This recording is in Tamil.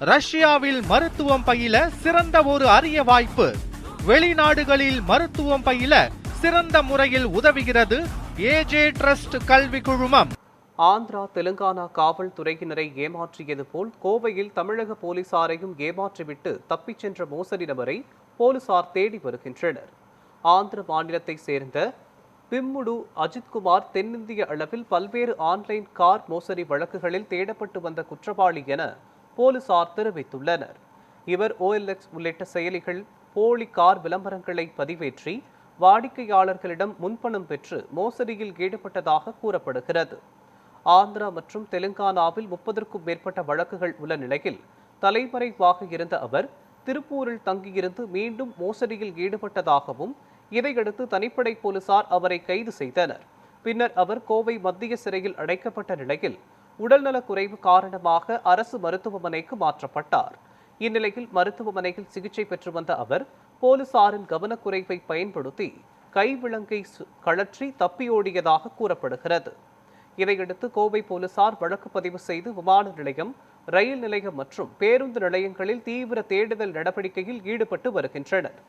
ரஷ்யாவில் மருத்துவம் பயில சிறந்த ஒரு அரிய வாய்ப்பு. வெளிநாடுகளில் மருத்துவம் பயில சிறந்த முறையில் உதவுகிறது ஏஜே ட்ரஸ்ட் கல்வி குழுமம். ஆந்திரா, தெலுங்கானா காவல்துறையினரை ஏமாற்றியது போல் கோவையில் தமிழக போலீசாரையும் ஏமாற்றிவிட்டு தப்பிச் சென்ற மோசடி நபரை போலீசார் தேடி வருகின்றனர். ஆந்திர மாநிலத்தை சேர்ந்த பிம்முடு அஜித்குமார் தென்னிந்திய அளவில் பல்வேறு ஆன்லைன் கார் மோசடி வழக்குகளில் தேடப்பட்டு வந்த குற்றவாளி என போலீசார் தெரிவித்துள்ளனர். இவர் OLX உள்ளிட்ட செயலிகள் போலி கார் விளம்பரங்களை பதிவேற்றி வாடிக்கையாளர்களிடம் முன்பணம் பெற்று மோசடியில் ஈடுபட்டதாக கூறப்படுகிறது. ஆந்திரா மற்றும் தெலுங்கானாவில் 30க்கும் மேற்பட்ட வழக்குகள் உள்ள நிலையில் தலைமறைவாக இருந்த அவர் திருப்பூரில் தங்கியிருந்து மீண்டும் மோசடியில் ஈடுபட்டதாகவும், இதையடுத்து தனிப்படை போலீசார் அவரை கைது செய்தனர். பின்னர் அவர் கோவை மத்திய சிறையில் அடைக்கப்பட்ட நிலையில் உடல்நலக் குறைவு காரணமாக அரசு மருத்துவமனைக்கு மாற்றப்பட்டார். இந்நிலையில் மருத்துவமனையில் சிகிச்சை பெற்று வந்த அவர் போலீசாரின் கவனக்குறைவை பயன்படுத்தி கைவிலங்கை கழற்றி தப்பியோடியதாக கூறப்படுகிறது. இதையடுத்து கோவை போலீசார் வழக்கு பதிவு செய்து விமான நிலையம், ரயில் நிலையம் மற்றும் பேருந்து நிலையங்களில் தீவிர தேடுதல் நடவடிக்கையில் ஈடுபட்டு வருகின்றனர்.